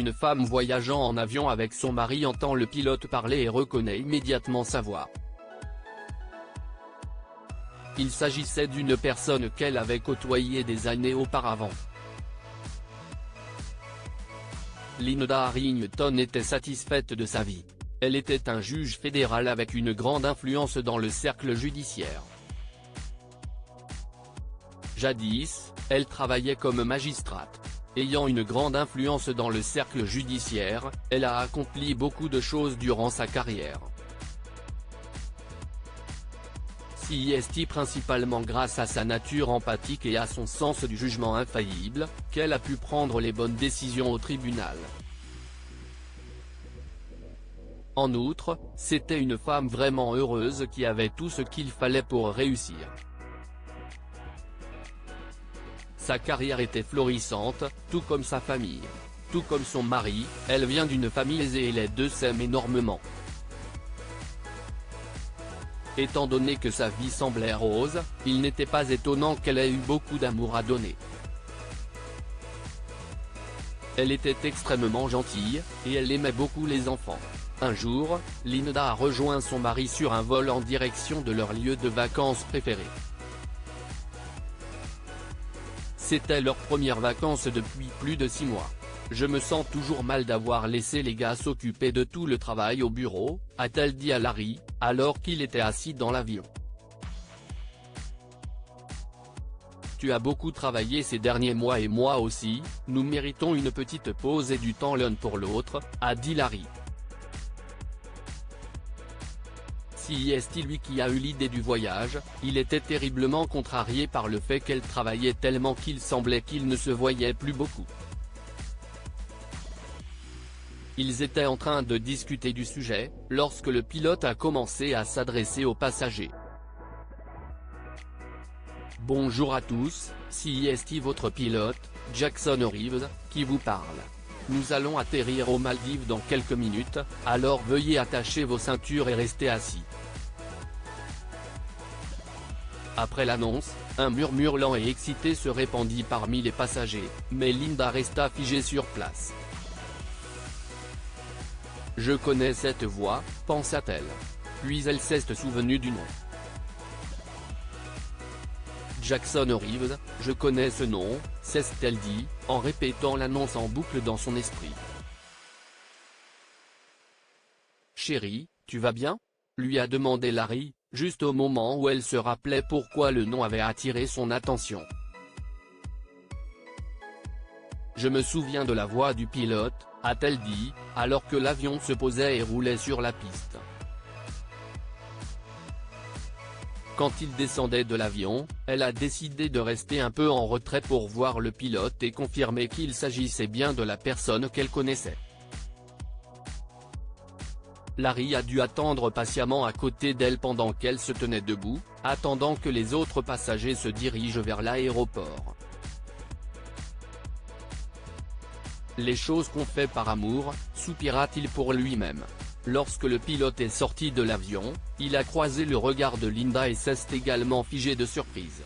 Une femme voyageant en avion avec son mari entend le pilote parler et reconnaît immédiatement sa voix. Il s'agissait d'une personne qu'elle avait côtoyée des années auparavant. Linda Harrington était satisfaite de sa vie. Elle était un juge fédéral avec une grande influence dans le cercle judiciaire. Jadis, elle travaillait comme magistrate. Ayant une grande influence dans le cercle judiciaire, elle a accompli beaucoup de choses durant sa carrière. C'est principalement grâce à sa nature empathique et à son sens du jugement infaillible, qu'elle a pu prendre les bonnes décisions au tribunal. En outre, c'était une femme vraiment heureuse qui avait tout ce qu'il fallait pour réussir. Sa carrière était florissante, tout comme sa famille. Tout comme son mari, elle vient d'une famille aisée et les deux s'aiment énormément. Étant donné que sa vie semblait rose, il n'était pas étonnant qu'elle ait eu beaucoup d'amour à donner. Elle était extrêmement gentille, et elle aimait beaucoup les enfants. Un jour, Linda a rejoint son mari sur un vol en direction de leur lieu de vacances préféré. C'était leurs premières vacances depuis plus de 6 mois. Je me sens toujours mal d'avoir laissé les gars s'occuper de tout le travail au bureau, a-t-elle dit à Larry, alors qu'il était assis dans l'avion. Tu as beaucoup travaillé ces derniers mois et moi aussi, nous méritons une petite pause et du temps l'un pour l'autre, a dit Larry. C'est lui qui a eu l'idée du voyage, il était terriblement contrarié par le fait qu'elle travaillait tellement qu'il semblait qu'ils ne se voyaient plus beaucoup. Ils étaient en train de discuter du sujet, lorsque le pilote a commencé à s'adresser aux passagers. Bonjour à tous, c'est votre pilote, Jackson Reeves, qui vous parle. Nous allons atterrir aux Maldives dans quelques minutes, alors veuillez attacher vos ceintures et rester assis. Après l'annonce, un murmure lent et excité se répandit parmi les passagers, mais Linda resta figée sur place. Je connais cette voix, pensa-t-elle. Puis elle s'est souvenue du nom. Jackson Reeves, je connais ce nom, s'est-elle dit, en répétant l'annonce en boucle dans son esprit. Chérie, tu vas bien ? Lui a demandé Larry, juste au moment où elle se rappelait pourquoi le nom avait attiré son attention. Je me souviens de la voix du pilote, a-t-elle dit, alors que l'avion se posait et roulait sur la piste. Quand il descendait de l'avion, elle a décidé de rester un peu en retrait pour voir le pilote et confirmer qu'il s'agissait bien de la personne qu'elle connaissait. Larry a dû attendre patiemment à côté d'elle pendant qu'elle se tenait debout, attendant que les autres passagers se dirigent vers l'aéroport. Les choses qu'on fait par amour, soupira-t-il pour lui-même. Lorsque le pilote est sorti de l'avion, il a croisé le regard de Linda et s'est également figé de surprise.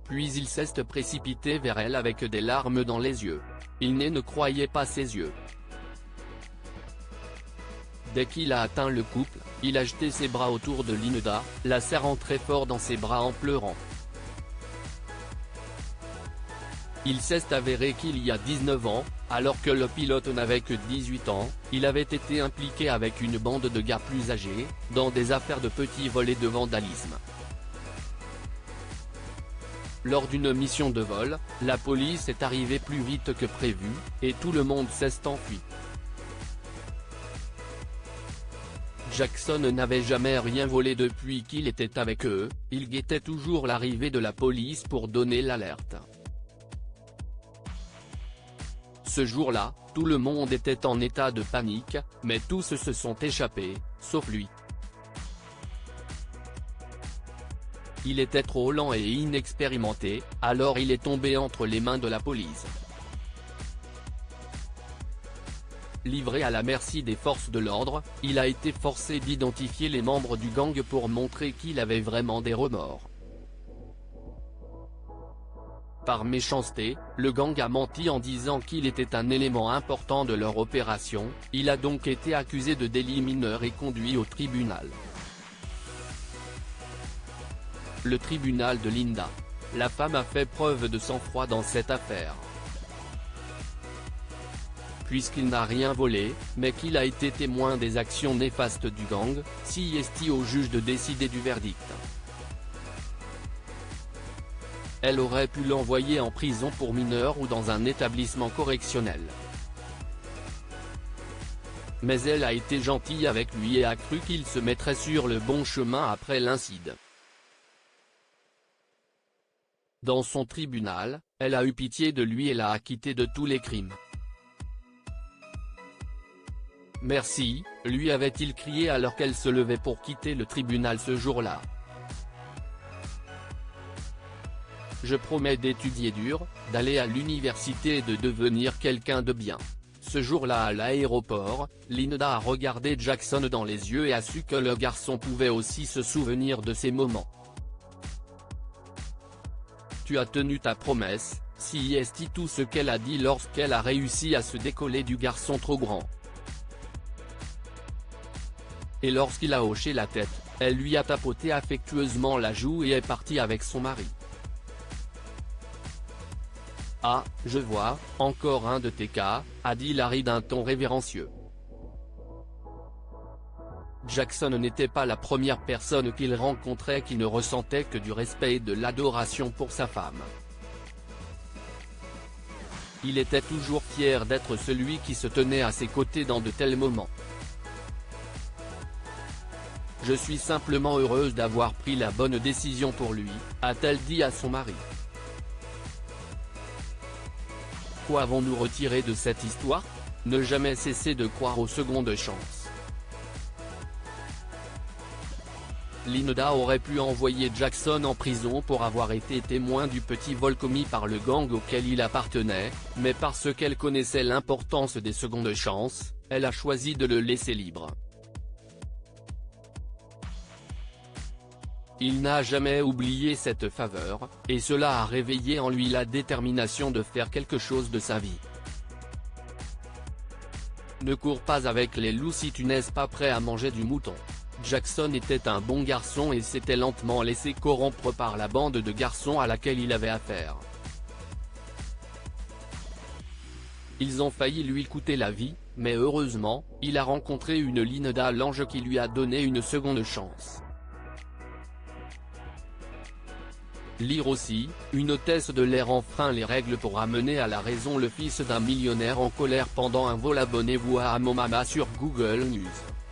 Puis il s'est précipité vers elle avec des larmes dans les yeux. Il ne croyait pas ses yeux. Dès qu'il a atteint le couple, il a jeté ses bras autour de Linda, la serrant très fort dans ses bras en pleurant. Il s'est avéré qu'il y a 19 ans, alors que le pilote n'avait que 18 ans, il avait été impliqué avec une bande de gars plus âgés, dans des affaires de petits vols et de vandalisme. Lors d'une mission de vol, la police est arrivée plus vite que prévu, et tout le monde s'est enfui. Jackson n'avait jamais rien volé depuis qu'il était avec eux, il guettait toujours l'arrivée de la police pour donner l'alerte. Ce jour-là, tout le monde était en état de panique, mais tous se sont échappés, sauf lui. Il était trop lent et inexpérimenté, alors il est tombé entre les mains de la police. Livré à la merci des forces de l'ordre, il a été forcé d'identifier les membres du gang pour montrer qu'il avait vraiment des remords. Par méchanceté, le gang a menti en disant qu'il était un élément important de leur opération, il a donc été accusé de délit mineur et conduit au tribunal. Le tribunal de Linda. La femme a fait preuve de sang-froid dans cette affaire. Puisqu'il n'a rien volé, mais qu'il a été témoin des actions néfastes du gang, CIST au juge de décider du verdict. Elle aurait pu l'envoyer en prison pour mineur ou dans un établissement correctionnel. Mais elle a été gentille avec lui et a cru qu'il se mettrait sur le bon chemin après l'incident. Dans son tribunal, elle a eu pitié de lui et l'a acquitté de tous les crimes. Merci, lui avait-il crié alors qu'elle se levait pour quitter le tribunal ce jour-là. Je promets d'étudier dur, d'aller à l'université et de devenir quelqu'un de bien. Ce jour-là à l'aéroport, Linda a regardé Jackson dans les yeux et a su que le garçon pouvait aussi se souvenir de ces moments. Tu as tenu ta promesse, CIST tout ce qu'elle a dit lorsqu'elle a réussi à se décoller du garçon trop grand. Et lorsqu'il a hoché la tête, elle lui a tapoté affectueusement la joue et est partie avec son mari. Ah, je vois, encore un de tes cas, a dit Larry d'un ton révérencieux. Jackson n'était pas la première personne qu'il rencontrait qui ne ressentait que du respect et de l'adoration pour sa femme. Il était toujours fier d'être celui qui se tenait à ses côtés dans de tels moments. Je suis simplement heureuse d'avoir pris la bonne décision pour lui, a-t-elle dit à son mari. Quoi avons-nous retiré de cette histoire? Ne jamais cesser de croire aux secondes chances. Linda aurait pu envoyer Jackson en prison pour avoir été témoin du petit vol commis par le gang auquel il appartenait, mais parce qu'elle connaissait l'importance des secondes chances, elle a choisi de le laisser libre. Il n'a jamais oublié cette faveur, et cela a réveillé en lui la détermination de faire quelque chose de sa vie. Ne cours pas avec les loups si tu n'es pas prêt à manger du mouton. Jackson était un bon garçon et s'était lentement laissé corrompre par la bande de garçons à laquelle il avait affaire. Ils ont failli lui coûter la vie, mais heureusement, il a rencontré une Linda l'ange qui lui a donné une seconde chance. Lire aussi, une hôtesse de l'air enfreint les règles pour amener à la raison le fils d'un millionnaire en colère pendant un vol. Abonnez-vous à Amomama sur Google News.